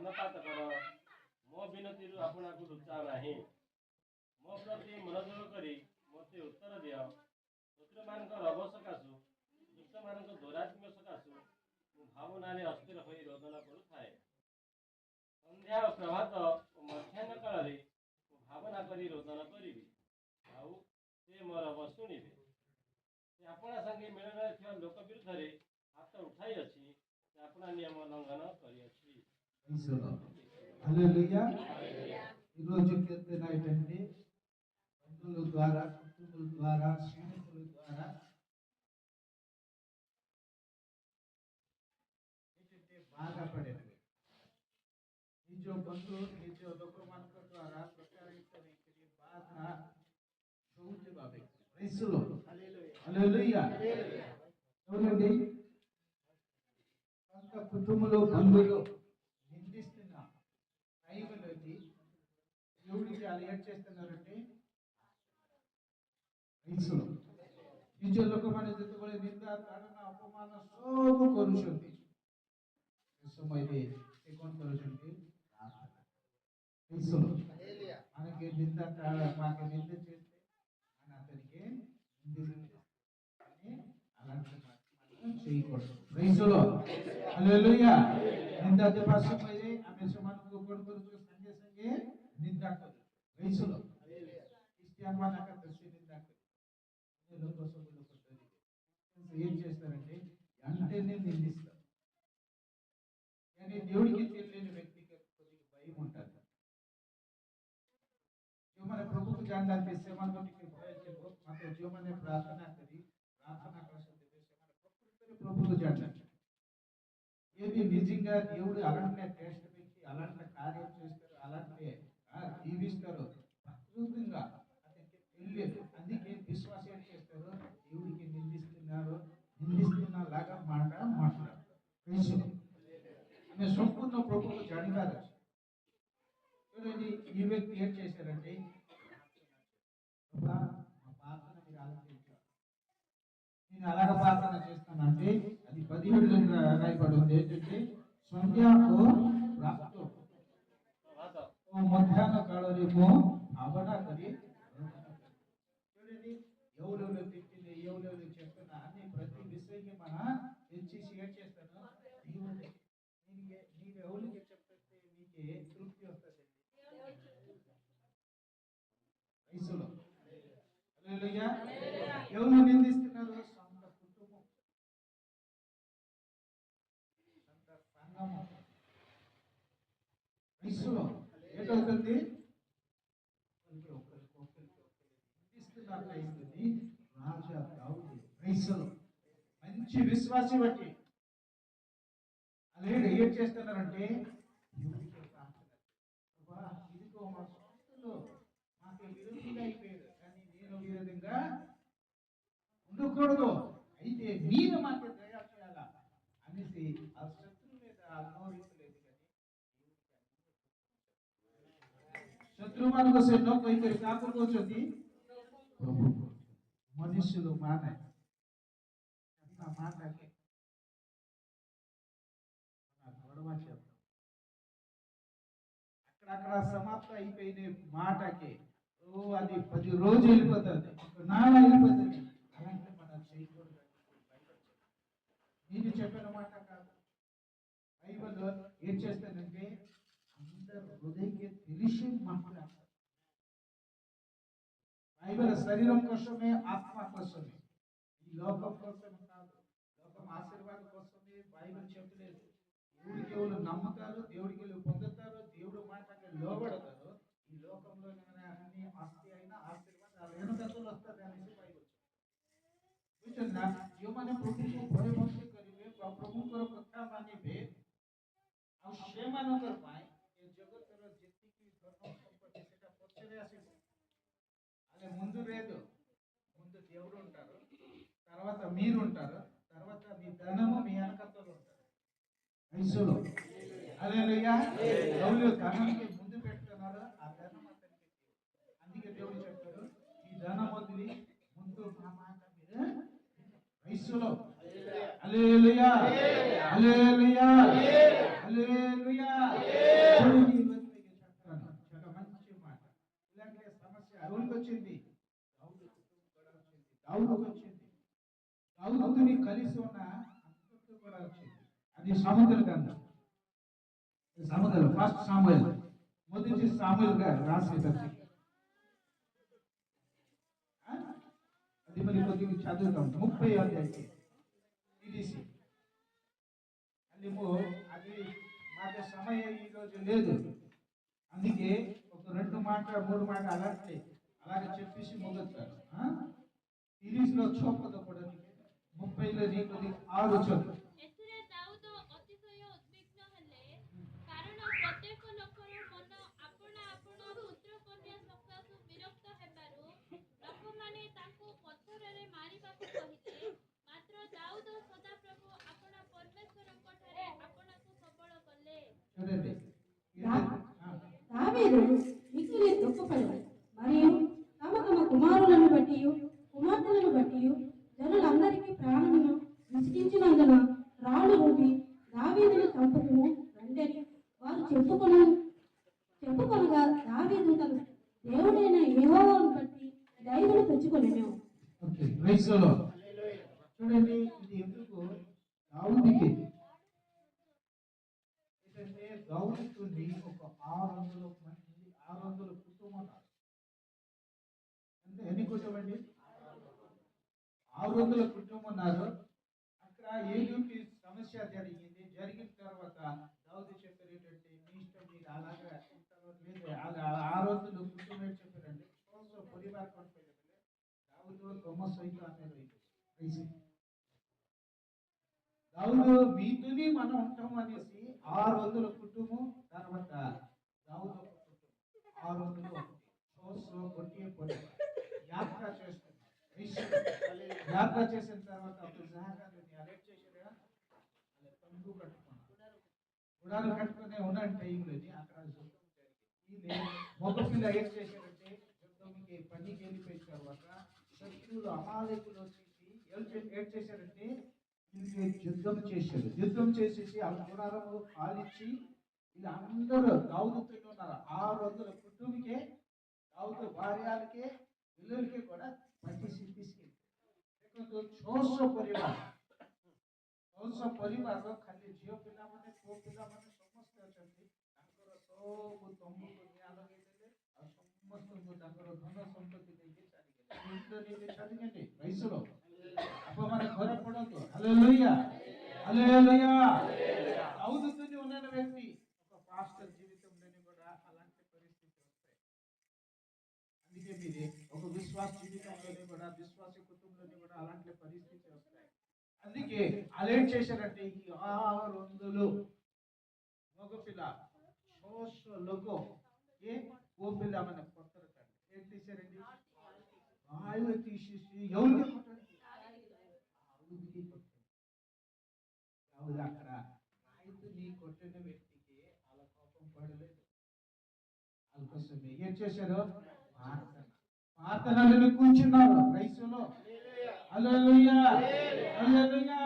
कर्णपात कर मो विनती आपना को लुचा नहीं मो प्रति मनोयोग करी मते उत्तर दियो पुत्र मान रव सकाशु दुष्ट मान दुरात्म्य सकाशु भावना अस्थिर हो रोदन करुए संध्या और प्रभात मध्याह्न काल भावना करी रोदन करी आउ से मोर शुणे अपना संगे मिलन लोक विरुद्ध हाथ उठाई अच्छी अपना नियम उल्लंघन करी హల్లెలూయా ఈరోజు కీర్తన ఏంటంటే బంధువుల ద్వారా కుటుంబుల ద్వారా స్నేహితుల ద్వారా ఏంటంటే బాధపడేది ఈ जो बंधु ये जो लोकमानक द्वारा प्रचारित रीति बाधा शोधवा व्यक्ति प्रेज़ द लॉर्ड హల్లెలూయా చూడండి అంత కుటుంబంలో బంధువులు నిందిస్తున్న టైంలోకి దేవుడికి అలర్ట్ చేస్తున్నారంటే ईश्वर निज लोकମାନେ ଯେତେବେଳେ ନିନ୍ଦା ତାଡ଼ନା ଅପମାନ ସବୁ କରୁଛନ୍ତି ଏ ସମୟରେ ସେ କ'ଣ କରୁଛନ୍ତି ईश्वर మనకి నింద మాకు నింద చేస్తే మన అతనికి నిందిస్తుంది అలాంటి మనం చేయకూడదు ప్రైజ్ ద లార్డ్ హల్లెలూయా నింద देवा समୟରେ ଆମେ ସେମାନଙ୍କୁ କ'ଣ କରୁଛୁ సంగే సంగే నిందా କରୁ ପ୍రైజ్ ଦ ଲାର୍ଡ క్రిస్టియన్ ମାନଙ୍କ దృష్టి నిందా కరు లోక ସବୁ ଲୋକ ଡରିବେ ఏం చేస్తారంటే వెంటనే నిందిస్తారు కానీ దేవుడికి తెలియని వ్యక్తికి కొద్దిగా భయం ఉంటుంది ଯେଉଁମାନେ ପ୍ରଭୁକୁ ଜାଣିନାହାନ୍ତି ସେମାନଙ୍କୁ ଟିକେ ଭୟ ଥିବ ମାତ୍ର ଯେଉଁମାନେ ପ୍ରାର୍ଥନା କରି ప్రార్థన కోసం ଦେବେ ସେମାନେ ପ୍ରକୃତରେ ప్రభువుకు ଜାଣିନାହାନ୍ତି ఏది నిజంగా దేవుడు అలాంటి టెస్ట్ పెట్టి అలాంటి కార్యం చేస్తారు అలాంటి జీవిస్తారు ప్రకృతంగా అతనికి తెలియదు అందుకే విశ్వాసం ఏం చేస్తారు దేవుడికి నిందిస్తున్నలాగా మాట్లాడతారు ఆమె సంపూర్ణ ప్రభువుకు జాడినారు చూడండి ఈ వ్యక్తి ఏం చేశారంటే ప్రార్థన మీరు ఆలోచించారు నేను అలాగ ప్రార్థన చేస్తానంటే అది 17 రాయబడి ఉంది ఏంటంటే సంధ్యా ప్రాప్తో మధ్యాహ్న కాଳରେ ମୁଁ ଭାବନା କରି చూడండి ఎవరెవరు తిట్టింది ఎవరెవరు చెప్తున్నా అన్ని ప్రతి విషయాన్ని మన తెచ్చి షేర్ చేస్తాను దేవుడికి నీకు ఎవరికి చెప్తే నీకే తృప్తి వస్తుంది రైసులో హల్లెలూయా ఎవరు నిందిస్తున్నారు సొంత కుటుంబం సొంత సంఘము రైసులో ఏటవుతుంది నిందిస్తున్నట్లయింది రాజా దావీదు రైసులో మంచి విశ్వాసి బట్టి అలాగే ఏం చేస్తున్నారంటే ఇదిగో మా సొంతలో మాకు విరోధిగా అయిపోయారు కానీ నేను ఈ విధంగా ఉండకూడదు అయితే మీరు మాకు దయ చేయాలా అనేసి ఆ శత్రువు మీద అన్నోరించలేదు కానీ శత్రువు మనకు ఎన్నో పోయి కాకపోతుంది మనుషులు మాట అన్న మాటకి గొడవ చేద్దాం అక్కడక్కడ సమాప్తం అయిపోయిన మాటకి అది 10 రోజులు వెళ్ళిపోతుంది ఒక నాడు వెళ్ళిపోతుంది అలాంటి మనం చేయకూడదు నేను చెప్పిన మాట కాదు బైబిల్ ఏం చేస్తానంటే అందరు హృదయకి తెలిసి మాట్లాడతారు బైబిల్ శరీరం కోసమే ఆత్మ కోసమే ఈ లోకం కోసం కాదు లోకం ఆశీర్వాదం కోసమే బైబిల్ చెప్పలేదు దేవుడికి ఎవరు నమ్ముతారు దేవుడికి ఎవరు పొందుతారు దేవుడు మాటకి లోబడతారు ఈ లోకంలో అన్ని ఆస్తి అయినా ఆశీర్వాదాలు వెనుకలు వస్తుంది అనేసి బైబిల్ बुझना जो माने प्रभु को भय भक्ति करिवे प्रभु को कथा मानिबे आ से मानकर पाए ए जगत रो जेति की धर्म संपत्ति सेटा पछरे आसीबो అదే ముందు లేదు ముందు దేవుడు ఉంటారు తర్వాత మీరు ఉంటారు తర్వాత మీ ధనము మీ వెనకతలు ఉంటారు ఐసులో హల్లెలూయా దేవుడు ధనానికి ముందు పెట్టుకున్నారు ఆ ధనం అతనికి అందుకే దేవుడు చెప్తారు ఈ ధనం వదిలి ముందు మా మాట మీరు ఐసులో హల్లెలూయా హల్లెలూయా హల్లెలూయా దావీదుకు వచ్చింది. దావీదుని కలిసి ఉన్న అందరితో కూడా వచ్చింది. అది సామెతల గ్రంథం. సామెతలు ఫస్ట్ సాముయేల్, మొదటి సాముయేల్ గారు రాసిన పత్రిక. అది మరి కొద్దిగా చదువుతాం. 30 అధ్యాయం TDC. అది మాకు సమయం ఈరోజు లేదు, అందుకే ఒక 2 మాటలు 3 మాటలు అలాగే చెప్పేసి ముగుతారు. సిరీస్లో చూపదు కూడా 30లో నీకు 6 చదువు. చూడండి, దావీదు మిక్కిలి దుఃఖపడెను, మరియు తమ తమ కుమారులను బట్టి కుమార్తెలను బట్టి జనులందరికీ ప్రాణమును విసిగించినందున రాళ్ళు రూపి దావీదును చంపుకును రండని వారు చెప్పుకొనగా దావీదు తన దేవుడైన యెహోవాను బట్టి ధైర్యం తెచ్చుకొనెను. Okay, praise the Lord. చూడండి, ఇది ఎందుకు దావీదుకి ఏంటంటే దావీదుని ఒక 600 కుటుంబం ఉన్నారు. అంటే ఎన్ని కుటుంబం అండి? 600 కుటుంబం ఉన్నారు. అక్కడ ఏలికి సమస్య జరిగిన తర్వాత దావీదు చెప్పారు ఏంటంటే, మీ ఇష్టం, మీరు అలాగా లేదు, అలా 600 కుటుంబం ఏంటి చెప్పారంటే, పరివార దావీదు తొమ్మ సైతం అనేది దావీదు మీతోని మనం ఉంటాం అనేసి 600 కుటుంబం. తర్వాత దావీదు కుటుంబం 600 కొట్టి యాత్ర చేస్తున్నారు. యాత్ర చేసిన తర్వాత అప్పుడు సహాయాన్ని అరెస్ట్ చేశారా, తంబు కట్టుకున్నారు. గుడాలు కట్టుకునే ఉన్న టైంలోని అక్కడ యుద్ధం జరిగింది. మగ పిల్ల ఏం చేశారంటే, యుద్ధంకి పనికి వెళ్ళిపోయిన తర్వాత శత్రువులు అమాలేకులు వచ్చేసి ఏం చేశారంటే, యుద్ధం చేసేసి ఆ గుడారము కాలిచ్చి వీళ్ళందరూ దావీదుతో ఉన్నారు. 600 కుటుంబకే, దావీదు భార్యలకే పిల్లలకి కూడా పట్టేసి తీసుకెళ్ళి ପରିବାର ଖାଲି ଝିଅ ପିଲାମାନେ ପୁଅ ପିଲାମାନେ ସମସ୍ତେ ଅଛନ୍ତି। ତାଙ୍କର ସବୁ ତମ୍ବୁକୁ ନିଆଁ ଲଗେଇଦେଲେ ଆଉ ସମସ୍ତଙ୍କୁ ତାଙ୍କର ଧନ ସମ୍ପତ୍ତି ଦେଇକି ଚାଲିଗଲେ। ଆପଣମାନେ ଘରେ ପଢନ୍ତୁ, హల్లెలూయా హల్లెలూయా। దావీదుని ఉన్న వ్యక్తి ఒక పాస్టర్ జీవితంలోని కూడా అలాంటి పరిస్థితి వస్తాయి। అందుకే మీది ఒక విశ్వాస జీవితంలోని కూడా, విశ్వాస కుటుంబంలోని కూడా అలాంటి పరిస్థితి వస్తాయి। అందుకే అలేట్ చేశారంటే, ఈ 600 మగపిల్ల లోకో ఏ ఓ పిల్ల మన కొత్తరు ఏం తీశారండి, ఆయన తీసేసి ఎవరికి కొట్టారు, అక్కడ రైతుని కొట్టిన వ్యక్తికి వాళ్ళ కోపం పడలేదు। అందుకోసమే ఏం చేశారు, ప్రార్థనలు కూర్చున్నారు రైతులో। హల్లెలూయా హల్లెలూయా।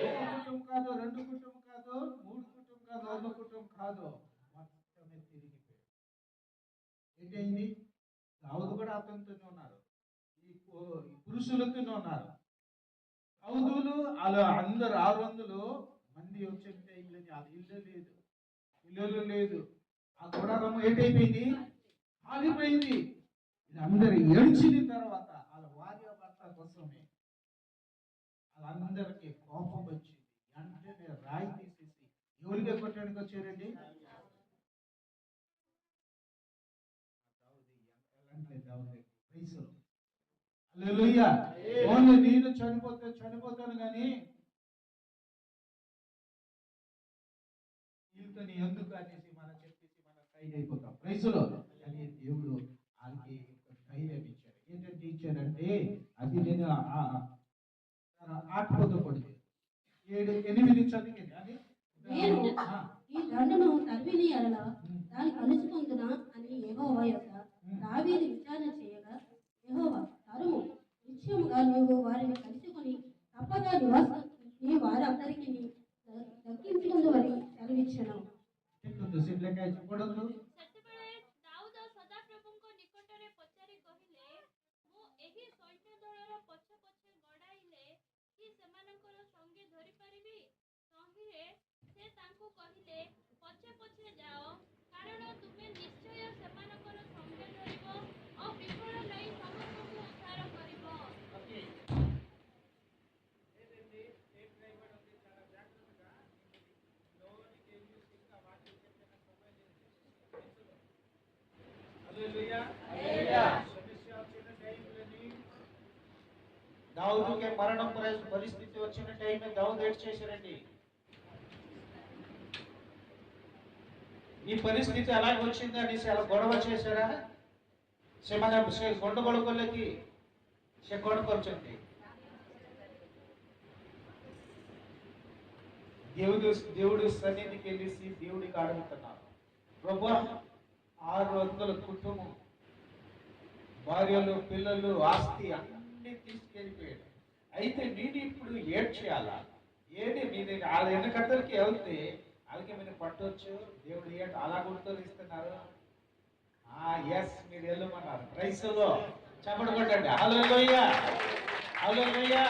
ఒక కుటుంబం కాదు, 2 కుటుంబం కాదు, 3 కుటుంబం కాదు, 1 కుటుంబం కాదు, మొత్తమే తిరిగిపోయారు। ఏంటైంది, దావీదు కూడా అతనితోనే ఉన్నారు, ఈ పురుషులతోనే ఉన్నారు। దావీదులు అలా అందరు 600 మంది వచ్చే ఇల్లు లేదు, ఆ గుడారము ఏంటైపోయింది, ఆగిపోయింది। అందరు ఏడ్చిన తర్వాత వాళ్ళ భార్య భర్త కోసమే వాళ్ళందరికీ కోపం వచ్చింది। వెంటనే రాయి తీసేసి ఎవరికి కొట్టడానికి వచ్చారండి, హల్లెలూయా। ఓన్లీ నేను చనిపోతాను కానీ వీళ్ళతోని ఎందుకు అనేసి మనం చెప్పేసి మనం సైడ్ అయిపోతాం ప్రైజ్లో। కానీ దేవుడు వాళ్ళకి ధైర్యం ఇచ్చాడు। ఏంటంటే ఇచ్చాడంటే, అది నేను 8 పడితే 7 8 చదివింది అది నేను ఈ దండను తరిమిన ఎడల దాన్ని కలుసుకుందునా అని యెహోవా యొద్ద దావీదు విచారణ చేయగా, యెహోవా తరుము, నిశ్చయముగా నీవు వారిని కలుసుకొని తప్పగా నీ వారందరికీ దక్కించుకుందువని సెలవిచ్చెను। କି ସେମାନଙ୍କର ସଙ୍ଗେ ଧରିପାରିବି? ତହିଁରେ ସେ ତାଙ୍କୁ କହିଲେ, ପଛେ ପଛେ ଯାଅ, କାରଣ ତୁମେ ନିଶ୍ଚୟ ସେମାନଙ୍କର ସଙ୍ଗେ ଧରିବ ଓ ବିଫଳ ନେଇ ସମସ୍ତଙ୍କୁ ଉଦ୍ଧାର କରିବ। ఓకే ఏంటండి టేప్ డ్రైవర్ ఉంది చాలా జాగ్రత్తగా లోనికి వెళ్ళి ఇంకా వాక్యం చెప్పిన సమయం లేదు. హల్లెలూయా హల్లెలూయా. సమస్య వచ్చిన టైంలోని దావీదుకి మరణం పరిస్థితి వచ్చిన టైం దావీదు ఏం చేశారండి? ఈ పరిస్థితి అలాగ వచ్చింది అనేసి అలా గొడవ చేశారా? కొండ కొడుకులకి కొడుకొచ్చింది. దేవుడు సన్నిధికి వెళ్ళేసి దేవుడికి అడుగుతున్నారు, ప్రభువా 600 కుటుంబం, భార్యలు, పిల్లలు, ఆస్తి అన్ని తీసుకెళ్ళిపోయాడు. అయితే నేను ఇప్పుడు ఏడ్ చేయాలా? ఏది మీరు వాళ్ళ వెనకద్దరికి వెళ్తే వాళ్ళకి మీరు పట్టవచ్చు. దేవుడు ఏడు అలా గుర్తురిస్తున్నారు. ఎస్ మీరు వెళ్ళమన్నారు. ప్రైస్లో చప్పట్లు కొట్టండి. హల్లెలూయా హల్లెలూయా.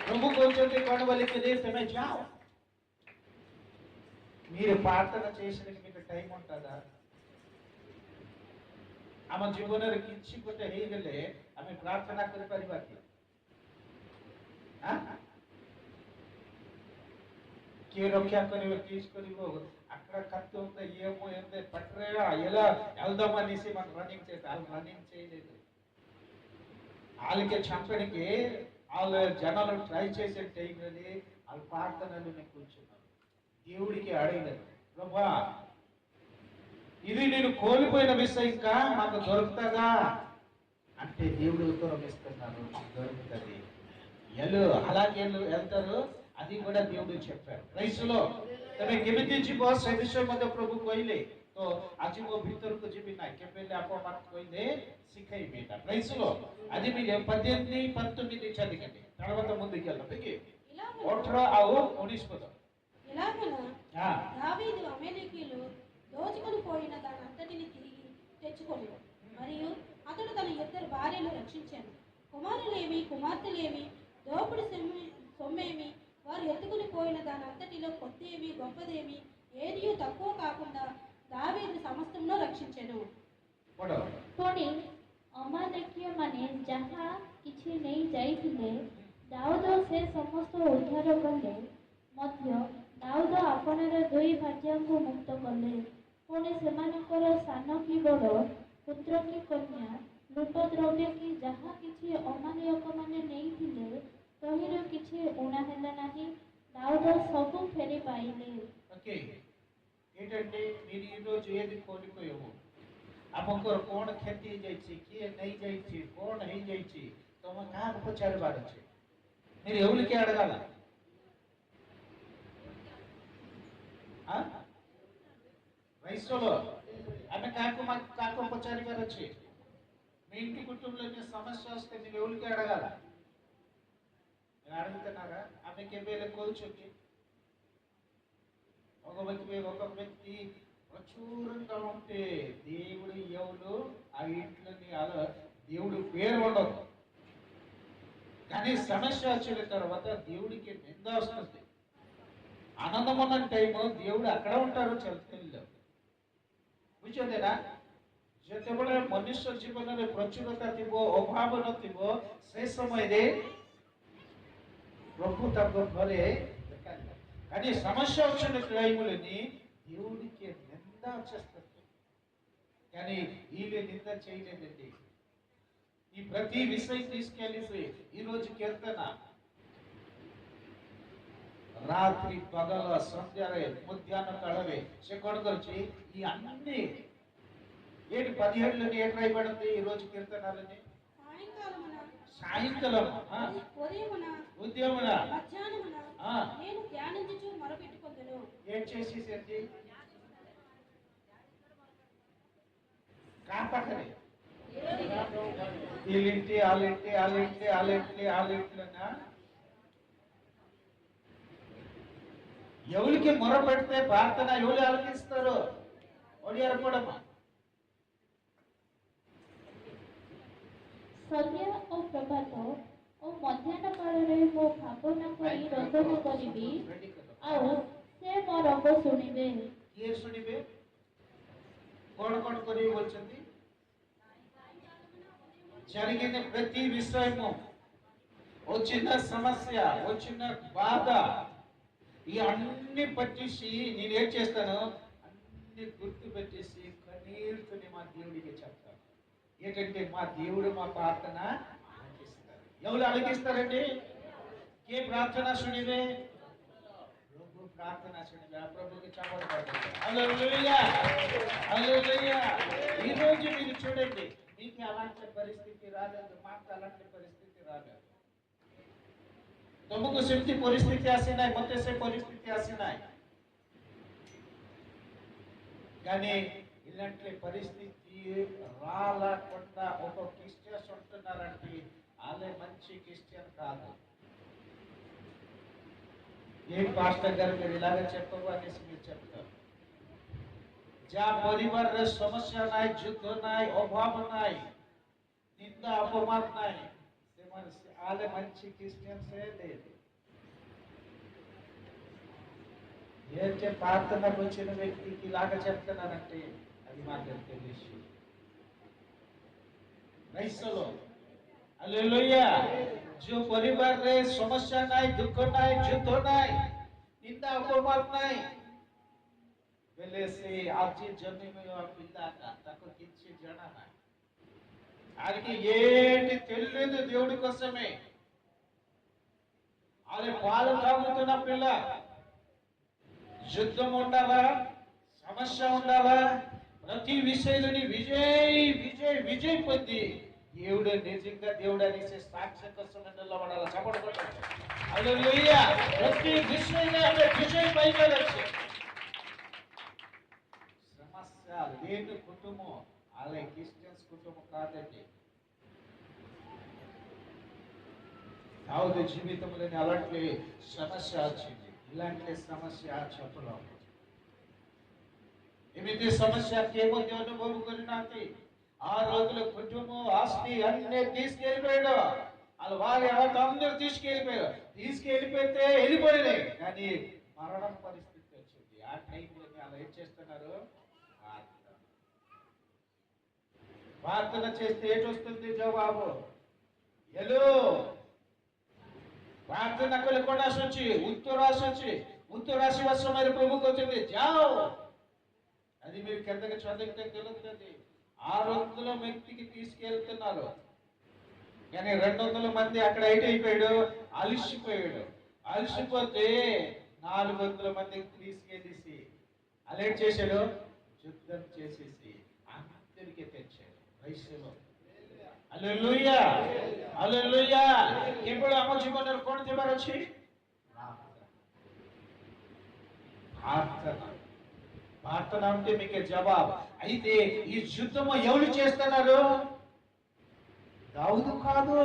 ప్రభు కొంచెం కొండవల్లికి దేశమే జావ్. మీరు ప్రార్థన చేసినకి మీకు టైం ఉంటుందా? ଆମ ଜୀବନରେ କିଛି ଗୋଟେ ହେଇଗଲେ ଆମେ ପ୍ରାର୍ଥନା କରିପାରିବା କି? କିଏ ରକ୍ଷା କରିବ? କିସ୍ କରିବ? అక్కడ కత్తి ఉంది, ఏమో ఏంది పట్టరేగా ఎలా వెళ్దామనేసి మనం రన్నింగ్ చేస్తే వాళ్ళు రన్నింగ్ చేయలేదు. వాళ్ళకి చంపడానికి వాళ్ళు జనాలు ట్రై చేసే టైంలోని వాళ్ళ ప్రార్థనలు నేను కూర్చున్నాను. దేవుడికి అడగలేదు, ప్రభా ఇది నేను కోల్పోయిన విషయం ఇంకా మాకు దొరుకుతుందా అంటే దేవుడు ఉత్తరం ఇస్తున్నారు, దొరుకుతుంది. అలాగే వెళ్తారు. అది కూడా దేవుడు చెప్పారు. ପ୍ରାଇସલો ତମେ କେମିତି ଯିବ ସେ ବିଷୟ ମଧ୍ୟ ପ୍ରଭୁ କହିଲେ। ତ ଆଜି ମୋ ଭିତରକୁ ଯିବି ନା କେବେ ଆପଣମାନଙ୍କୁ କହିଲେ ଶିଖେଇବି ଏଟା। ପ୍ରାଇସలో ଆଜି ବି 18 19 చదివండి, తర్వాత ముందుకు వెళ్దాం. 18 ଆଉ 19 పద. ఇలాగన దావీదు అమలేకీయులు దోచుకొని పోయిన దానంతటిని తిరిగి తెచ్చుకొని మరియు అతడు తన 2 భార్యలు రక్షించాను. కుమారులేమి కుమార్తెలేమి దోపుడు సొమ్మేమి వారు ఎత్తుకుని పోయిన దానంతటిలో కొత్తేమి గొప్పదేమి ఏది తక్కువ కాకుండా దావీదు సమస్తంలో రక్షించెను। ପୁଣି ଅମାଲେକୀୟମାନେ ଯାହା କିଛି ନେଇ ଯାଇଥିଲେ ଦାଉଦ ସେ ସମସ୍ତ ଉଦ୍ଧାର କଲେ। ମଧ୍ୟ ଦାଉଦ ଆପଣାର 2 ଭାର୍ଯ୍ୟାଙ୍କୁ ମୁକ୍ତ କଲେ। ପୁଣି ସେମାନଙ୍କର ସାନ କି ବଡ଼, ପୁତ୍ର କି କନ୍ୟା, ଲୁଟଦ୍ରବ୍ୟ କି ଯାହା କିଛି ଅମାଲେକମାନେ ନେଇଥିଲେ ତହିଁରୁ କିଛି ଊଣା ହେଲା ନାହିଁ। ଦାଉଦ ସବୁ ଫେରି ପାଇଲେ। ఓకే ఏంటంటే మీరు ఈరోజు ఏది కోల్పోయాము, ଆପଣଙ୍କର କ'ଣ କ୍ଷତି ହେଇଯାଇଛି, କିଏ ନେଇଯାଇଛି, କ'ଣ ହେଇଯାଇଛି, ତମେ କାହାକୁ ପଚାରିବାର ଅଛି? మీరు ఎవరికి అడగాల? వయసులో ఆమె కాకు పచారిగారు వచ్చి మీ ఇంటి కుటుంబంలో సమస్య వస్తే మీరు ఎవరికి అడగాల? మీరు అడుగుతున్నారా? ఆమెకి ఏమైనా కోల్చొచ్చి ఒక వ్యక్తి ప్రచురంగా ఉంటే దేవుడు ఎవరు ఆ ఇంట్లోని అలా దేవుడు పేరు ఉండదు. కానీ సమస్య వచ్చిన తర్వాత దేవుడికి నింద వస్తుంది. ఆనందం ఉన్న టైము దేవుడు అక్కడ ఉంటారు చల్తల్లో ବୁଝିଦେଲା। ଯେତେବେଳେ ମନୁଷ୍ୟ ଜୀବନରେ ପ୍ରଚୁରତା ଥିବ, ଅଭାବ ନଥିବ, ସେ ସମୟରେ ପ୍ରଭୁ ତାଙ୍କ ଘରେ ଦେଖାଯିବ। కానీ సమస్య వచ్చిన టైంలోని దేవుడికి నింద వచ్చేస్తుంది. కానీ వీళ్ళు నింద చేయలేదండి. ఈ ప్రతి విషయం తీసుకెళ్ళి ఈరోజు కీర్తన రాత్రి పగల సంధ్యారే మధ్యాహ్న కాలమే ସେ କ'ଣ କରୁଛି ఈ అన్ని ఏంటి 17లోని ఏం రాయబడింది ఈరోజు కీర్తనలని? సాయంకాలం ఉదయమున నేను ధ్యానించుచు మొరపెట్టుకొందును। ఏం చేసేసండి? కాపకనే వీళ్ళింటి వాళ్ళింటిలోనా ఎవరికి మొరపెడితే ప్రార్థన ఎవరు ఆలకిస్తారు? ఒడియారు కూడా ସନ୍ଧ୍ୟା ଓ ପ୍ରଭାତ ଓ ଓ ମଧ୍ୟାହ୍ନ କାଳରେ ମୋ ଭାବନା କରି ରୋଦନ କରିବି ଆଉ ସେ ମୋ ରୋଗ ଶୁଣିବେ। କିଏ ଶୁଣିବେ? କଣ କଣ କରିବେ बोलଛନ୍ତି? జరిగిన ప్రతి విషయము, వచ్చిన సమస్య, వచ్చిన బాధ, ఈ అన్ని పట్టేసి నేనేం చేస్తాను, అన్ని గుర్తు పెట్టేసి కన్నీరుతోని మా దేవుడికి చెప్తాను. ఏంటంటే మా దేవుడు మా ప్రార్థన ఆలకిస్తారు. ఎవరు ఆలకిస్తారండి? ఏ ప్రార్థన సునివే? ప్రభు ప్రార్థన సునివే. ఆ ప్రభుకి చప్పట్లు కొట్టండి. హల్లెలూయా, హల్లెలూయా. ఈ రోజు మీరు చూడండి, మీకు అలాంటి పరిస్థితి రాలేదు, మాకు అలాంటి పరిస్థితి రాలేదు. तुमको सेमती परिस्थिति आसी नाही, मते से परिस्थिति आसी नाही. కానీ ఇలాంటి పరిస్థితి రాలకుండా ఒక క్రిస్టియన్స్ ఉంటున్నారంటే వాళ్ళే మంచి క్రిస్టియన్ కాదు. ఏ పాస్టర్ గారు మీరు ఇలాగే చెప్పవు అనేసి మీరు చెప్తారు. যা পরিবারের সমস্যা নাই, যুদ্ধ নাই, অভাব নাই, নিন্দা অপমান নাই, వాళ్ళే మంచి క్రిస్టియన్సే లేదు. ఏంటంటే ప్రార్థనకు వచ్చిన వ్యక్తికి ఇలాగా చెప్తున్నారంటే అది మాకు తెలుసు. రైసలో హల్లెలూయా. जो परिवार रे समस्या নাই, दुख নাই, যুদ্ধ নাই, নিন্দা অপমান নাই, বেলে সে আজি জন্মিన పిల్లాక తనకు কিছু జనా নাই. ఆయనకి ఏంటి తెలియదు దేవుడి కోసమే. అరే పాలు తాగుతున్న పిల్ల, యుద్ధం ఉండాలా, సమస్య ఉండాలా, ప్రతి విషయంలోని విజయ్ విజయ్ విజయ్ పొంది దేవుడు నిజంగా దేవుడు అనేసి సాక్ష్యం కోసం నిలబడాలి. చప్పట్లు కొట్టండి. హల్లెలూయా. ప్రతి విషయంలో విజయ్ పైకి సమస్య లేని కుటుంబం అలా క్రిస్టియన్స్ కుటుంబం కాదండి. దావీదు జీవితంలోని అలాంటి సమస్య వచ్చింది. ఇలాంటి సమస్య చెప్పలేము. ఎమిది సమస్య కేవలం అనుభవం కొరినాతి. ఆ రోజుల కుటుంబం ఆస్తి అన్నీ తీసుకెళ్ళిపోయాడు. వాళ్ళ వారి అందరూ తీసుకెళ్ళిపోయారు. తీసుకెళ్ళిపోతే వెళ్ళిపోయినాయి, కానీ మరణం పరిస్థితి వచ్చింది. ఆ టైంలో అలా ఏం చేస్తున్నారు? ప్రార్థన చేస్తే ఏంటొస్తుంది జవాబు? ఎలో प्रार्थना को कोण आसुची, उत्तर आसुची, उत्तर आसीवा समय प्रभु कहते जाओ. అది మీరు కిందకి చదివితే తెలుస్తుంది. 600 వ్యక్తికి తీసుకెళ్తున్నారు, కానీ 200 మంది అక్కడ అయిపోయాడు, అలిసిపోయాడు. అలిసిపోతే 400 మందికి తీసుకెళ్ళేసి అలర్ట్ చేశాడు, యుద్ధం చేసేసి అందరికీ తెచ్చాడు. రైస్లో హల్లెలూయా, హల్లెలూయా. ఇప్పుడు ଆମ ଜୀବନରେ କଣ ଥିବାର ଅଛି? ప్రార్థన. ప్రార్థన అంటే మీకు జవాబు. అయితే ఈ యుద్ధము ఎవరు చేస్తున్నారు? దావీదు కాదు.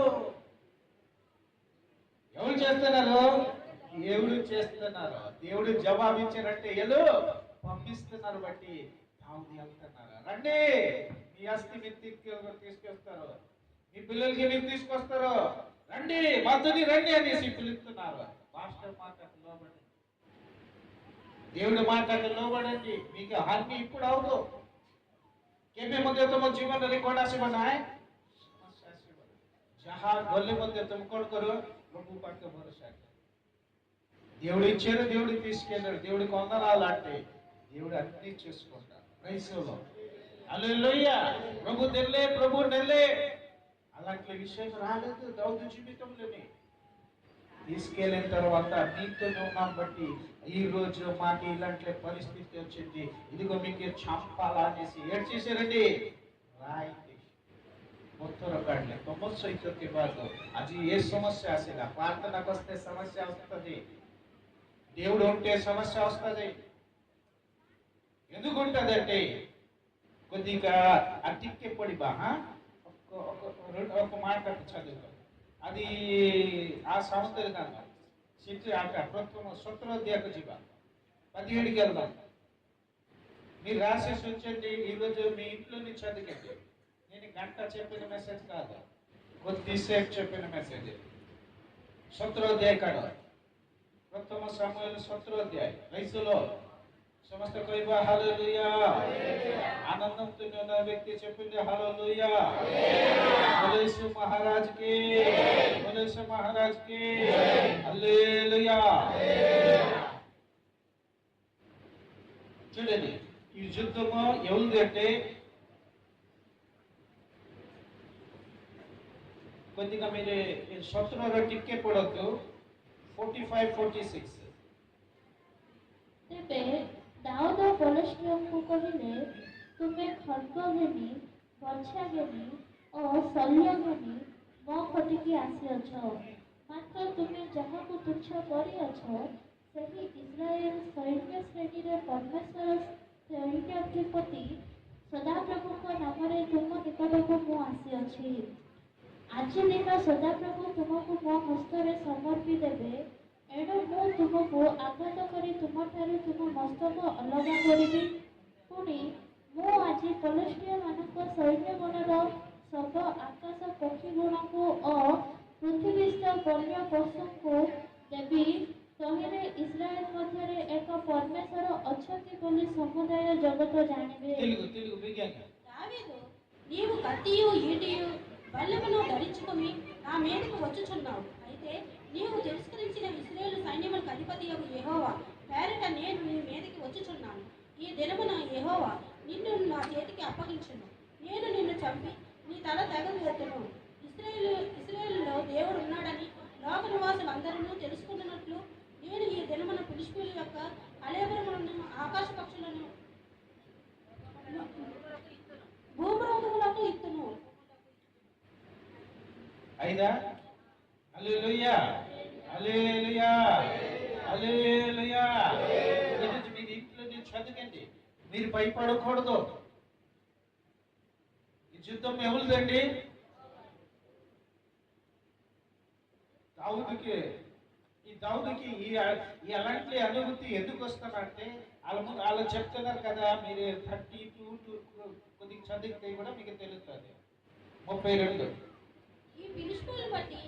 ఎవరు చేస్తున్నారు? దేవుడు చేస్తున్నారు. దేవుడు జవాబు ఇచ్చారంటే ఎలు పంపిస్తున్నారు. బట్టి దావీదు వెళ్తున్నారు. రండి, మీ ఆస్తి మీరు తీసుకొస్తారు, మీ పిల్లలకి మీరు తీసుకొస్తారు, రండి మాతోని రండి అనేసి పిలుస్తున్నారు. పాస్టర్ మాటకు లోబడండి, దేవుడి మాటకు లోబడండి. మీకు హాని ఇప్పుడు అవదు. केबे मध्य तुम जीवन रे कोण आसी बनाए समस्या आसी बना. जहां गले मध्य तुम कोण करो? प्रभु पाके भरोसा करो. దేవుడి ఇచ్చారు, దేవుడి తీసుకెళ్ళారు. దేవుడికి వందనాలు అంటే దేవుడు అన్ని చేసుకుంటారు. రైసులో హల్లెలూయా. ప్రభు నెల్లే, ప్రభు నెల్లే. అలాంటి విషయం రాలేదు దావీదు జీవితంలోని. తీసుకెళ్ళిన తర్వాత నీతో ఉన్నాం బట్టి ఈ రోజు మాకు ఇలాంటి పరిస్థితి వచ్చింది, ఇదిగో మీకు చంపాలా అనేసి ఏడ్ చేశారండి. రాయింది ఉత్తర కాడలే తొమ్మిది సైతకి బాదు అది ఏ సమస్య ఆసినా ప్రార్థనకు వస్తే సమస్య వస్తుంది, దేవుడు ఉంటే సమస్య వస్తుంది. ఎందుకు ఉంటుందంటే కొద్దిగా అతిక్కి పడి బాగా ఒక మాట చదువు. అది ఆ సంస్థలు కాదు. సిటీ ఆట ప్రస్తుతం సూత్రోద్యోగ జీవ 17కి వెళ్దాం. మీరు రాసేసి ఉంచండి. ఈరోజు మీ ఇంట్లో నుంచి చదివండి. నేను గంట చెప్పిన మెసేజ్ కాదు, కొద్దిసేపు చెప్పిన మెసేజ్. 17 अध्याय काढ प्रथम सामुएल 17 अध्याय రైసులో समस्त कहबा हालेलुया आनंदंతో ఉన్న వ్యక్తి చెప్పింది हालेलुया बोले महाराज के बोले महाराज के हालेलुया చూడండి ఈ యుద్ధము ఎవరిదంటే కొద్దిగా మీరు 17 టిక్కే పడొద్దు 45-46 ତେବେ ଦାଉଦ ଫିଲିଷ୍ଟିୟଙ୍କୁ କହିଲେ ତୁମେ ଖड्ग ଘେନି ବର୍ଚ୍ଛା ଘେନି ଓ ଶଲ୍ୟ ଘେନି ମୋ କତିକି ଆସିଅଛ ମାତ୍ର ତୁମେ ଯାହାକୁ ତୁଚ୍ଛ କରିଅଛ ସେହି ଇସ୍ରାଏଲ ସୈନ୍ୟ ଶ୍ରେଣୀର ପରମେଶ୍ୱର ସୈନ୍ୟାଧିପତି ସଦାପ୍ରଭୁଙ୍କ ନାମରେ ତୁମ ନିକଟକୁ ମୁଁ ଆସିଅଛି ଆଜି ଦିନ ସଦାପ୍ରଭୁ ତୁମକୁ ମୋ ହସ୍ତରେ ସମର୍ପି ଦେବେ ଏଣୁ ମୁଁ ତୁମକୁ ଆଘାତ କରି ତୁମଠାରୁ ତୁମ ମସ୍ତକ ଅଲଗା କରିବି ପୁଣି ମୁଁ ଆଜି ଫିଲିଷ୍ଟିୟମାନଙ୍କ ସୈନ୍ୟଗଣର ସବୁ ଆକାଶ ପକ୍ଷୀଗଣଙ୍କୁ ଓ ପୃଥିବୀସ୍ଥ ବନ୍ୟ ପଶୁଙ୍କୁ ଦେବି ତହିଁରେ ଇସ୍ରାଏଲ ମଧ୍ୟରେ ଏକ ପରମେଶ୍ୱର ଅଛନ୍ତି ବୋଲି ସମୁଦାୟ ଜଗତ ଜାଣିବେ తెలుగు విజ్ఞాన దావీదు నీవు కత్తియు ఈటియు బల్లెమును ధరించుకొని నా మీదకు వచ్చుచున్నావు అయితే నీవు తిరస్కరించిన ఇశ్రాయేలు సైన్యములకు అధిపతియగు యెహోవా పేరిట నేను నీ మీదకి వచ్చుచున్నాను ఈ దినమున యెహోవా నిన్ను నా చేతికి అప్పగించును నేను నిన్ను చంపి నీ తల తెగనెత్తును ఇశ్రాయేలులో దేవుడు ఉన్నాడని లోక నివాసులందరూ తెలుసుకున్నట్లు నేను ఈ దినమున ఫిలిష్తీయుల యొక్క కళేబరములను ఆకాశ పక్షులను భూమరోగములకు ఇత్తును అయిదా హల్లెలూయా హల్లెలూయా హల్లెలూయా ఇది మీరు ఇంట్లో నేను చదవండి మీరు భయపడకూడదు ఈ యుద్ధం ఎవరిదండి దావీదుకి ఈ అలాంటి అనుభూతి ఎందుకు వస్తానంటే వాళ్ళు చెప్తున్నారు కదా మీరు 32 కొద్దిగా చదివితే కూడా మీకు తెలుస్తుంది 32 ఈ ఫిలిష్తీయులను బట్టి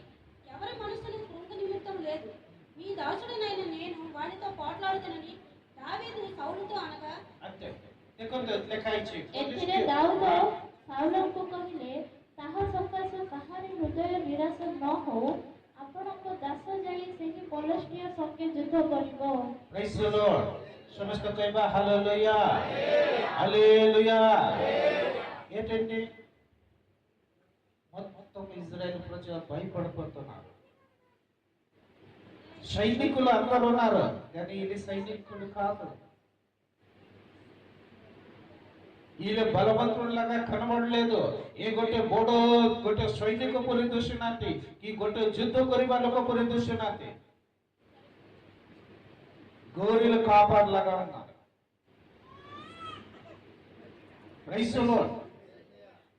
ఎవరి మనసును కృంగ నిమిత్తం లేదు మీ దాసుడనైన నేను వాడితో పోట్లాడుతానని దావీదు సౌలుతో అనగా అంతే ଦେଖନ୍ତୁ ଲେଖା ହେଇଛି ଏଥିରେ ଦାଉଦ ସାଉଲଙ୍କୁ କହିଲେ ତାହା ସକାଶେ କାହାରି ହୃଦୟ ନିରାଶ ନ ହଉ ଆପଣଙ୍କ ଦାସ ଯାଇ ସେହି ଫିଲିଷ୍ଟିୟ ସଙ୍ଗେ ଯୁଦ୍ଧ କରିବ ପ୍ରେଜ୍ ଦ ଲର୍ଡ ସମସ୍ତେ କହିବା ହାଲେଲୁୟା ହାଲେଲୁୟା ఏంటండి మొత్తం ఇజ్రాయెల్ ప్రజలు భయపడిపోతున్నారు సైనికులు అందరూ ఉన్నారు కానీ ఇది సైనికులు కాదు ଇଏ ବଳବନ୍ତୁଲାగా కనబడలేదు ఏ ଗୋଟେ ବଡ ଗୋଟେ ସୈନିକ ପରି ଦିଶୁନାହାନ୍ତି କି ଗୋଟେ ଯୁଦ୍ଧ କରିବା ଲୋକ ପରି ଦିଶୁନାହାନ୍ତି గోరిల కాపాడలాగా ఉన్నారు ପ୍ରେଜ୍ ଦ ଲର୍ଡ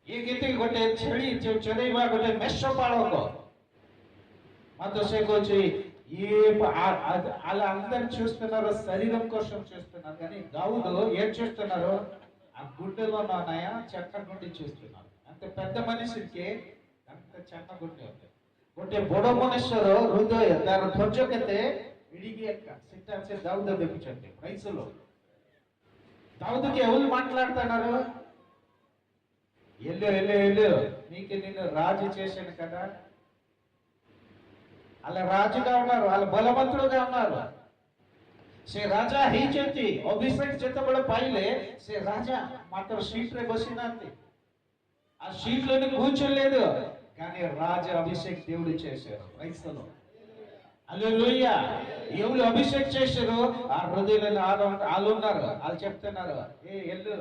ये गीते गोटे छेड़ी चरेवा गोटे मेष पालक मत से कोची ये అలా అందరు చూస్తున్నారు శరీరం కోసం చూస్తున్నారు కానీ దావీదు ఏం చూస్తున్నారు ఆ గుడ్డలో నాయన చెట్ట గుండి చూస్తున్నారు అంత పెద్ద మనిషికి అంత చెట్ట గుండి ఉంది ଗୋଟେ ବଡ ମନୁଷ୍ୟର ହୃଦୟ ତାର ଧୈର୍ଯ୍ୟ କେତେ ఇడిగి ఎక్క సిట్టాచే దావీదు ଦେଖୁଛନ୍ତି ప్రైజ్ లో దావీదుకి ఎవరు మాట్లాడుతున్నారు ఎల్లు నీకు నిన్ను రాజు చేశాను కదా అలా రాజుగా ఉన్నారు వాళ్ళ బలవంతుడుగా ఉన్నారు ସେ ରାଜା ହେଇଛନ୍ତି ଅଭିଷେକ ଯେତେବେଳେ ପାଇଲେ ସେ ରାଜା ମାତ୍ର ସିଟରେ ବସିନାହାନ୍ତି ఆ సీట్లోని కూర్చోలేదు కానీ రాజు అభిషేక్ దేవుడు చేశారు క్రైస్తవులు హల్లెలూయా ఎవరు అభిషేక్ చేశారు ఆ హృదయంలో వాళ్ళు ఉన్నారు వాళ్ళు చెప్తున్నారు ఏ ఎల్లు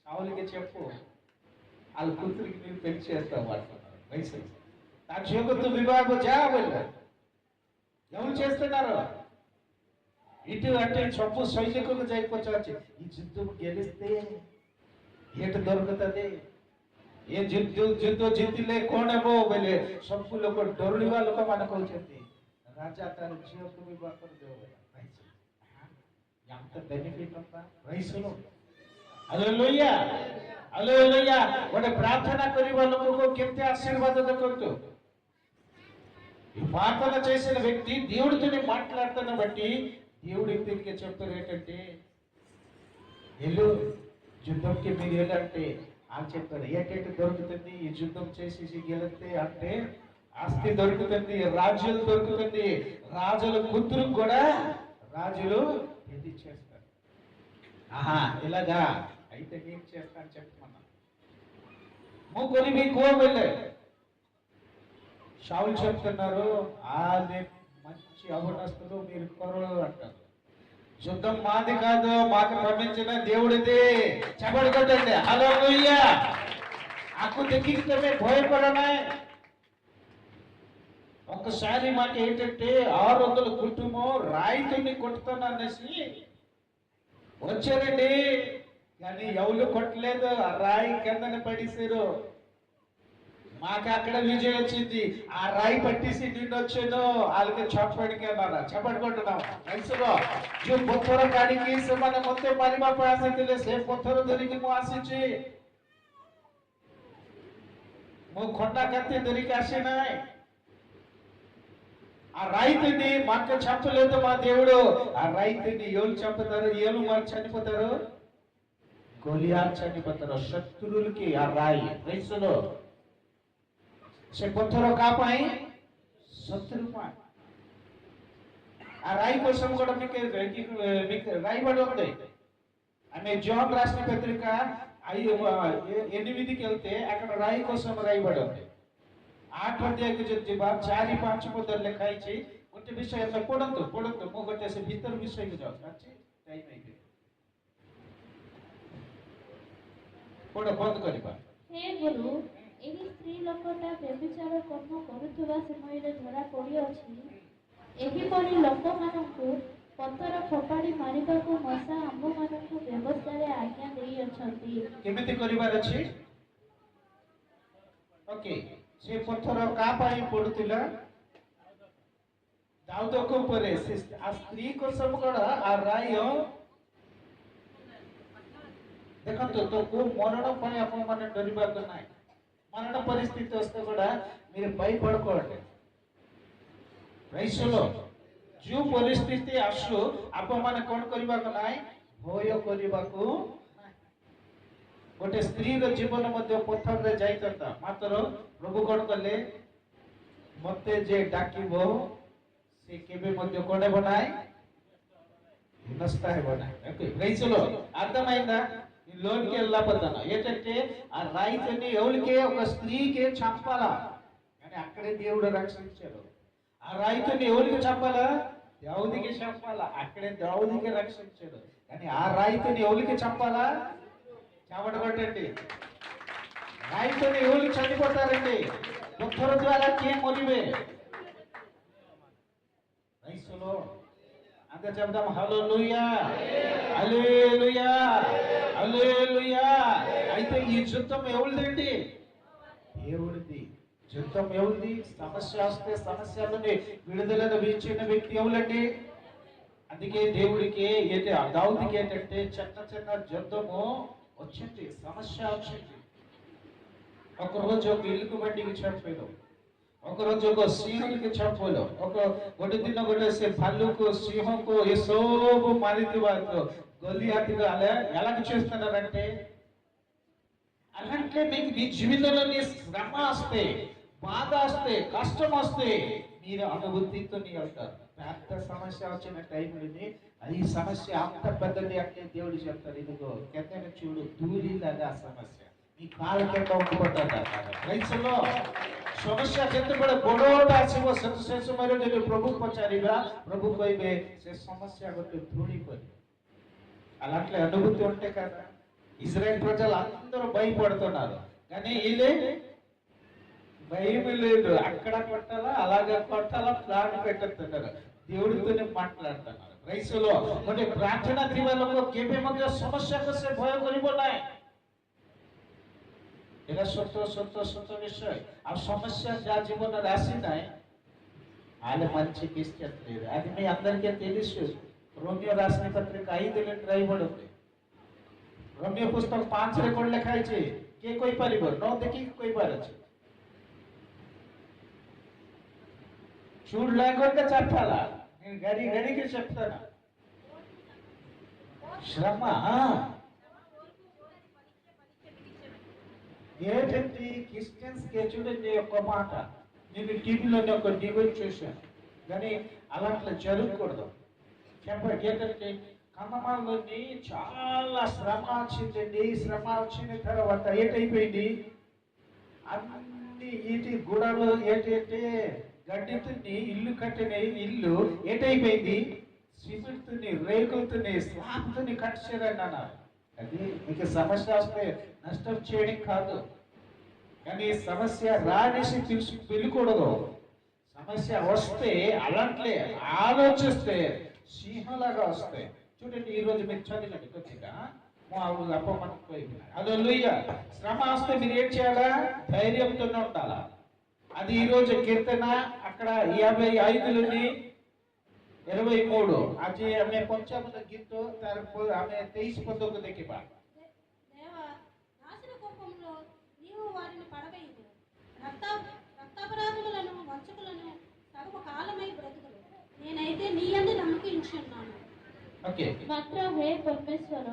సావులకి చెప్పు వాళ్ళ కూతురికి నేను పెళ్లి చేస్తావు అంటున్నారు వయసు నా క్షేమతో వివాహం చేయబోలేదు ఎవరు చేస్తున్నారు ఇటు అంటే చప్పు సైనికులు చేయకపోవచ్చు ఈ యుద్ధం గెలిస్తే ఏటు దొరుకుతుంది ఏ ଯୁଦ୍ଧ ଜିତିଲେ କଣ ହେବ ବୋଲେ ସବୁ ଲୋକ ଡରିବା ଲୋକମାନେ କହୁଛନ୍ତି ରାଜା ତାର ଝିଅକୁ ବିବାହ କରିଦେବ ఎంత బెనిఫిట్ అంతా రైసులు హల్లెలూయా హల్లెలూయా ଗୋଟେ ପ୍ରାର୍ଥନା କରିବା ଲୋକକୁ କେତେ ଆଶୀର୍ବାଦ ଦେଖନ୍ତୁ ఈ ప్రార్థన చేసిన వ్యక్తి దేవుడితోనే మాట్లాడుతున్న బట్టి దేవుడు ఇతనికి చెప్పారు ఏంటంటే, ఎల్లు యుద్ధంకి మీరు వెళ్ళంటే అని చెప్పారు. ఏంటంటే దొరుకుతుంది ఈ యుద్ధం చేసి గెలిస్తే అంటే ఆస్తి దొరుకుతుంది, రాజ్యాలు దొరుకుతుంది, రాజుల కూతురు కూడా రాజులు ఇది చేస్తారు. ఆహా ఇలాగా అయితే నేను చేస్తాను చెప్తున్నా. ముగ్గురు మీ గోవ వెళ్ళారు. షావులు చెప్తున్నారు, అదే మంచి అవనస్తులు మీరు కొరలు అంటారు. యుద్ధం మాది కాదు, మాకు పంపించిన దేవుడిది. చెప్పడు కొట్టండి హల్లెలూయా. ఆకు దక్కితే భయపడమే. ఒక్కసారి మాట ఏంటంటే 600 కుటుంబం రాయితోని కొట్టుతాననేసి వచ్చారండి, కానీ ఎవరు కొట్టలేదు, ఆ రాయి కిందనే పడేసారు. మాకు అక్కడ విజయం వచ్చింది, ఆ రాయి పట్టేసి నిన్ను వచ్చాను వాళ్ళకి చొప్పడికి అన్నారా. చెప్పడుకుంటున్నాం వయసులో जो पत्थर काढ़ी ସେମାନେ ମତେ ମାରିବା ପାଇଁ ଆସିଥିଲେ, ସେ ପଥର ଧରିକି ମୁଁ ଆସିଛି, ମୁଁ ଖଣ୍ଡା କାତି ଧରିକି ଆସି ନାହିଁ. ఆ రైతుని మాకు చంపలేదు మా దేవుడు. ఆ రైతుని ఎవరు చంపుతారు? ఏలు మరి చనిపోతారు, గొలియాత్ చనిపోతారు. శత్రువులకి ఆ రాయి వయసులో से पत्थरों का पाए शत्रु पाए. ఆ రాయి కోసం కూడా మీకు రాయబడి ఉంది. ఆమె జాన్ రాసిన పత్రిక 8కి వెళ్తే అక్కడ రాయి కోసం రాయబడి ఉంది. 8 अध्याय जब बात 4-5 पद लिखाई छी गोटे विषय में पढ़ंतु मो गोटे से भीतर विषय को जाओ अच्छे टाइम है पढ़ बंद करिबा. हे गुरु, ଏହି ସ୍ତ୍ରୀ ଲୋକଟା ବ୍ୟଭିଚାର କର୍ମ କରୁଥିବା ସମୟରେ ଧରା ପଡ଼ିଅଛି। ଏହିପରି ଲୋକମାନଙ୍କୁ ପଥର ଫୋପାଡ଼ି ମାରିବାକୁ ମଶା ଆମ୍ଭମାନଙ୍କୁ ବ୍ୟବସ୍ଥାରେ ଆଜ୍ଞା ଦେଇଅଛନ୍ତି। କେମିତି କରିବାର ଅଛି? ଓକେ, ସେ ପଥର କା ପାଇଁ ପଡୁଥିଲା? ଦାଉଦଙ୍କ ଉପରେ। ସେ आ ସ୍ତ୍ରୀଙ୍କ ସମକଡ଼ आ ରାୟ ଦେଖନ୍ତୁ ତ କୋ ମରଣ ପାଇଁ ଆପଣ ମାନେ ଡରିବାକୁ ନାହିଁ। మరణ పరిస్థితి వస్తే కూడా మీరు భయపడకూడదు. రైసులో जो परिस्थिति आसु आप माने कोन करबाको नाही, भय करबाको नाही। गोटे स्त्री रो जीवन मध्ये पत्थर रे जाइतता, मात्र प्रभु कोन कले मते जे डाकिबो से केबे मध्ये कोडे बनाय नष्ट है बनाय. ओके రైసులో అర్థమైందా? లోనికి వెళ్ళకపోతాను ఏంటంటే ఆ రైతుని ఎవరికి ఒక స్త్రీకి చంపాలా కానీ అక్కడే దేవుడు రక్షించాడు. ఆ రైతుని ఎవరికి చంపాలా? దావీదుకి చంపాలా, అక్కడే దావీదుకి రక్షించాడు. కానీ ఆ రైతుని ఎవరికి చంపాలా? చెమటగొట్టండి. రైతుని ఎవరికి చనిపోతారండి? పత్థర ద్వారా కే మరివే రైసులో అంత చెప్దాం. హల్లెలూయా హల్లెలూయా హల్లెలూయా. అయితే ఈ యుద్ధం ఎవరిదండి? దేవుడిది. యుద్ధం ఎవరిది? సమస్య వస్తే సమస్యలని విడుదలను ఇచ్చిన వ్యక్తి ఎవరండి? అందుకే దేవుడికి ఏంటి దావీదుకి ఏంటంటే చిన్న యుద్ధము వచ్చింది, సమస్య వచ్చింది. ఒకరోజు ఒక ఇల్లుకు బండికి చంపాడు, ఒకరోజు ఒక సింహకి చంపాడు, ଗୋଟେ ଦିନ ଗୋଟେ ସେ ଭାଲୁକୁ సింహకు ఏ ସବୁ మారితివారు గొలియాతుగా ఎలాగ చేస్తున్నారంటే, అలాంటి మీకు మీ జీవితంలో శ్రమ వస్తే, బాధ వస్తే, కష్టం వస్తే మీరు అనుభూతితో వెళ్తారు. పెద్ద సమస్య వచ్చిన టైంలో ఈ సమస్య అంత పెద్దది అంటే దేవుడు చెప్తారు, ఇదిగో కింద చూడు ధూళిలాగా సమస్య మీ కాళ్ళ కింద ఉండిపోతారు. రైతులో समस्या केते बड़े बड़ोटा आसीबो से समय रे जे प्रभु पचारिबा, प्रभु कहबे से समस्या गोटे धूळी परि. అలాంటి అనుభూతి ఉంటే కదా ఇజ్రాయెల్ ప్రజలు అందరూ భయపడుతున్నారు, కానీ వీళ్ళే భయం లేదు. అక్కడ కొట్టాలా, అలాగే కొట్టాలా ప్లాన్ పెట్టుతున్నారు, దేవుడితోనే మాట్లాడుతున్నారు. రైతులో ଗୋଟେ ପ୍ରାର୍ଥନା ଥିବା ଲୋକ କେବେ ମଧ୍ୟ ସମସ୍ୟାକୁ ସେ ଭୟ କରିବ ନାହିଁ। এটা সত্য বিষয়। ఆ సమస్య যা జీవన రాసి নাই ఆల మంచి కిస్తలేదు, అది మీ అందరికీ తెలుసు. రోమియో రాసిన పత్రిక 5 రాయబడి ఉంది. రోమియో పుస్తక 5 ରେ कोन ଲେଖା ହେଇଛି? କେ କହି ପାରିବ? ନ ଦେଖି କହି ପାରୁଛି। చూడు లేకుండా చెప్పాలా, నేను గడి గడికి చెప్తాను. శ్రమ ఏంటంటే క్రిస్టియన్స్కి చూడండి ఒక మాట, నేను టీవీలోనే ఒక డిబేట్ చూశాను, కానీ అలాంటి జరగకూడదు. చెప్పండి ఏంటంటే కన్నమాలని చాలా శ్రమ వచ్చిందండి. శ్రమ వచ్చిన తర్వాత ఏంటైపోయింది, అన్ని ఈటి గూడలు ఏంటంటే గడ్డితోని ఇల్లు కట్టిన ఇల్లు ఏంటైపోయింది, సిమెంట్తోని రేకులతోని స్లాబ్తోని కట్టారని అన్నారు. అది మీకు సమస్య వస్తే నష్టం చేయడం కాదు, కానీ సమస్య రానేసి పిలుకూడదు. సమస్య వస్తే అలాంటి ఆలోచిస్తే సింహలాగా వస్తాయి. చూడండి ఈరోజు మీరు చదివినట్టు కొద్దిగా అదొల్లుయ్య శ్రమ వస్తే మీరు ఏం చేయాలా, ధైర్యంతోనే ఉండాలా. అది ఈరోజు కీర్తన అక్కడ 55 23 आज हमें पंचामृत गीतो तार हमें 23 देखी बा దేవా నాశన కోపంలో నీవు వారిని పడవేయదు. రక్తాపరాధములను వంచకులను సగము కాలమై బ్రతుకులు. నేనైతే నీ యందు నమ్మకించున్నాను. ओके ମାତ୍ର ହେ ପରମେଶ୍ୱର,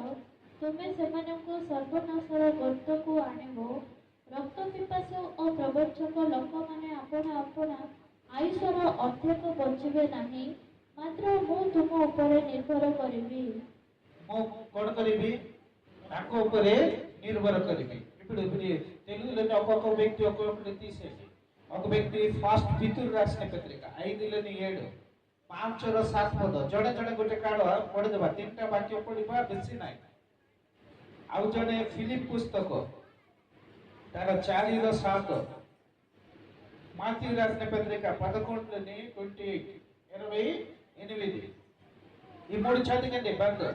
ତୁମେ ସେମାନଙ୍କୁ ସର୍ବନାଶର ଗର୍ତ୍ତକୁ ଆଣିବ। ରକ୍ତ ପିପାସୁ ଓ ପ୍ରବଞ୍ଚକ ଲୋକମାନେ ଆପଣା ଆପଣା ଆୟୁଷର ଅର୍ଦ୍ଧେକ ବଞ୍ଚିବେ ନାହିଁ। ମାତ୍ର ମୁଁ ତୁମ ଉପରେ ନିର୍ଭର କରିବି। ମୁଁ କଣ କରିବି, ତାଙ୍କ ଉପରେ ନିର୍ଭର କରିବି। ఇప్పుడు తెలుగులోని ఒక్కొక్క వ్యక్తి ఒక్కొక్కటి తీసేసి, ఒక వ్యక్తి ఫాస్ట్ పితూరు రాసిన పత్రిక 5:7 ପାଞ୍ଚର 7 ପଦ ଜଣେ ଜଣେ ଗୋଟେ କାର୍ଡ ପଢିଦେବା, 3ଟା ବାକ୍ୟ ପଢିବା ବେଶୀ ନାହିଁ। ଆଉ ଜଣେ ଫିଲିପ ପୁସ୍ତକ ତାର 4:7 మాథ్యూ రాసిన పత్రిక 11:28 ఈ మూడు చదివండి బంద్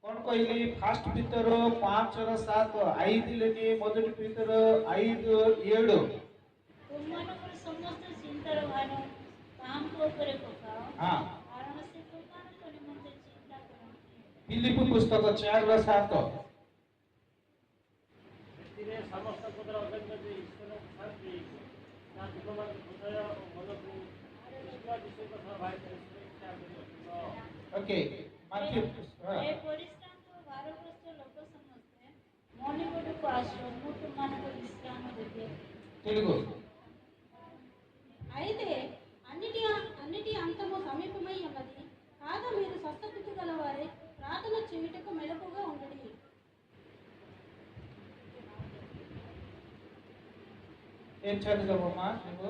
कौन कहली फास्ट भीतर 5:7 5 మొదటి భీतर 5:7 ତୁମମାନଙ୍କର ସମସ୍ତ ଚିନ୍ତାର ଭାର ତାହାଙ୍କ ଉପରେ ପକାଅ। हां କାରଣ ସେ ତୁମମାନଙ୍କ ନିମନ୍ତେ ଚିନ୍ତା କରନ୍ତି। ଫିଲିପ ପୁସ୍ତକ 4:7 ଏଥିରେ ସମସ୍ତ ପଦର ଅଧ୍ୟକ୍ଷ ଯେ ଈଶ୍ୱରଙ୍କୁ ଶାନ୍ତି ତା ଜୀବମାନଙ୍କୁ ହୃଦୟ ଓ ମନକୁ ଈଶ୍ୱର ବିଷୟ କଥା ଭାଇରେ ସୁରକ୍ଷା କରିବ। ओके माथ्यू ହେ ପରିଶ୍ରାନ୍ତ ଓ ଭାରଗ୍ରସ୍ତ ଲୋକ ସମସ୍ତେ ମୋ ନିକଟକୁ ଆସ, ମୁଁ ତୁମମାନଙ୍କୁ ବିଶ୍ରାମ ଦେବି। తెలుగు అయితే అన్నిటి అంతము సమీపమై ఉన్నది. కాగా మీరు స్వస్థబుద్ధి గలవారే ప్రార్థన చేయుటకు మెలకుగా ఉండండి. ఏం చదువుకోమా నువ్వు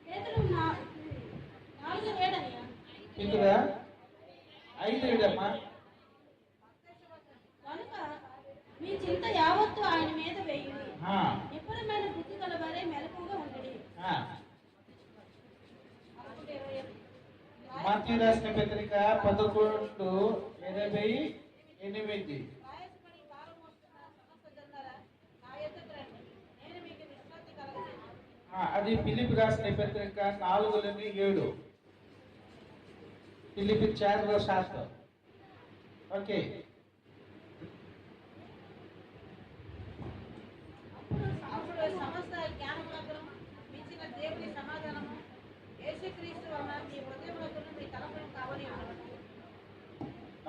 పేతురు 4:7 అయ్యా. ఇందులో 5:7 అమ్మా కనుక మీ చింత యావత్తు ఆయన మీద వేయుడి. హా నిపుణమైన బుద్ధి గలవారే మెలకుగా ఉండండి. హా మాథ్యూ రాసిన పత్రిక 11:28 ప్రయాసపడి భారం మోస్తున్న సమస్త జనులారా, నా యొద్దకు రండి, నేను మీకు విశ్రాంతి కలగజేయుదును. అది ఫిలిప్ రాసిన పత్రిక 4:7 ఫిలిప్ 4:7 ఓకే అప్పుడు సమస్త జ్ఞానములకు మించిన దేవుని సమాధానము యేసుక్రీస్తు వలన మీ హృదయములకును మీ తలపులను కావలి ఉన్నది.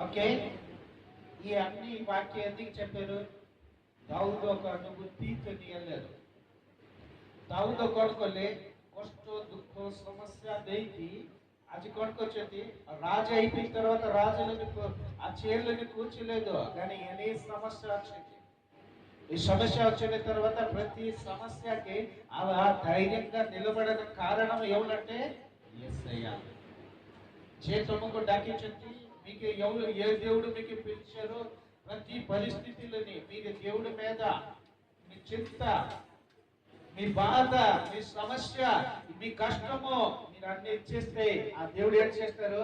ఓకే ఈ అన్ని వాక్యం ఎందుకు చెప్పారు, దావుదు ఒక అనుభూతితో వెళ్ళారు. దావుదు కొడుకోలే కష్ట దుఃఖ సమస్య దేకి అది కొనుకొచ్చింది. రాజు అయిపోయిన తర్వాత రాజులను ఆ చైర్లని కూర్చోలేదు, కానీ ఏ సమస్య వచ్చింది. ఈ సమస్య వచ్చిన తర్వాత ప్రతి సమస్యకి ఆ ధైర్యంగా నిలబడడం కారణం ఎవరంటే యేసయ్య. చేతులకు డాకించింది మీకు ఎవరు, ఏ దేవుడు మీకు పిలిచారో ప్రతి పరిస్థితులని మీరు దేవుడి మీద మీ చింత, మీ బాధ, మీ సమస్య, మీ కష్టము మీరు అన్ని ఇచ్చేస్తే ఆ దేవుడు ఏం చేస్తారు,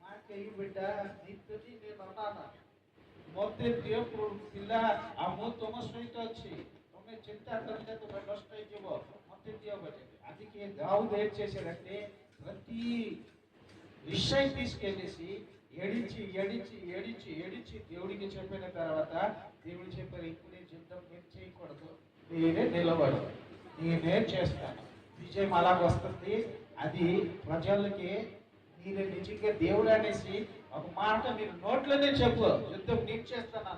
మాకే ఈ బిడ్డ నీతోని నేను అన్నాను ମତେ ଦିଅ ପିଲା ଆଉ ମୁଁ ତୁମ ସହିତ ଅଛି, ତମେ ଚିନ୍ତା କରିଲେ ତୁମେ ନଷ୍ଟ ହେଇଯିବ, ମତେ ଦିଅ ବୋଲି. అది దావుదు ఏం చేశాడంటే ప్రతి విషయం తీసుకెళ్ళేసి ఏడిచి ఏడిచి ఏడిచి ఏడిచి దేవుడికి చెప్పిన తర్వాత దేవుడు చెప్పారు, ఇప్పుడే యుద్ధం నేను చేయకూడదు, నేనే నిలబడు, నేనే చేస్తాను, విజయం అలాగ వస్తుంది. అది ప్రజలకి మీరు నిజంగా దేవుడు అనేసి ఒక మాట మీరు నోట్లోనే చెప్పు, యుద్ధం నీకు చేస్తాను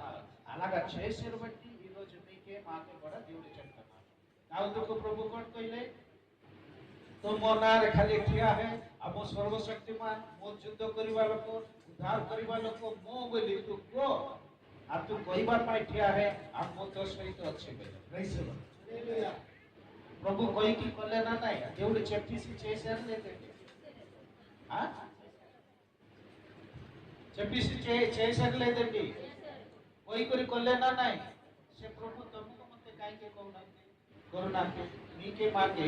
అలాగా చేసిన బట్టి ఈరోజు మీకే మాకే కూడా దేవుడు చెప్తున్నాను. दाऊद को प्रभु कौन कहले? तो मोनार खाली ठिया है अब सर्वशक्तिमान मो युद्ध करिवा लोक उद्धार करिवा लोक मो बोली तू को आ तू कहबार पाई ठिया है आ मो तो सहित अच्छे बोले प्रेज द लॉर्ड। प्रभु कहि की कले ना नाही దేవుడు చెప్పేసి చేశారు లేదండి? ఆ చెప్పేసి చేశారు లేదండి? कोई कोई कले ना नाही से प्रभु तुमको मते काई के कहना కరుణాకి మీకే మాకే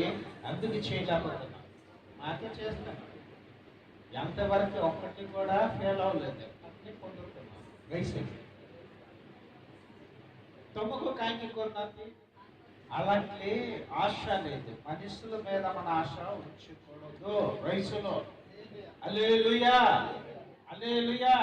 అందుకు చేయలేకపోతున్నాం. మాకే చేస్తున్నాం, ఎంతవరకు ఒక్కటి కూడా ఫెయిల్ అవ్వలేదు, అన్ని పొందుతున్నాం. వయసు తమకు కాయకి కొన్నాకి అలాంటి ఆశ లేదు. మనుషుల మీద మన ఆశ ఉంచకూడదు. వయసులో హల్లెలూయా హల్లెలూయా.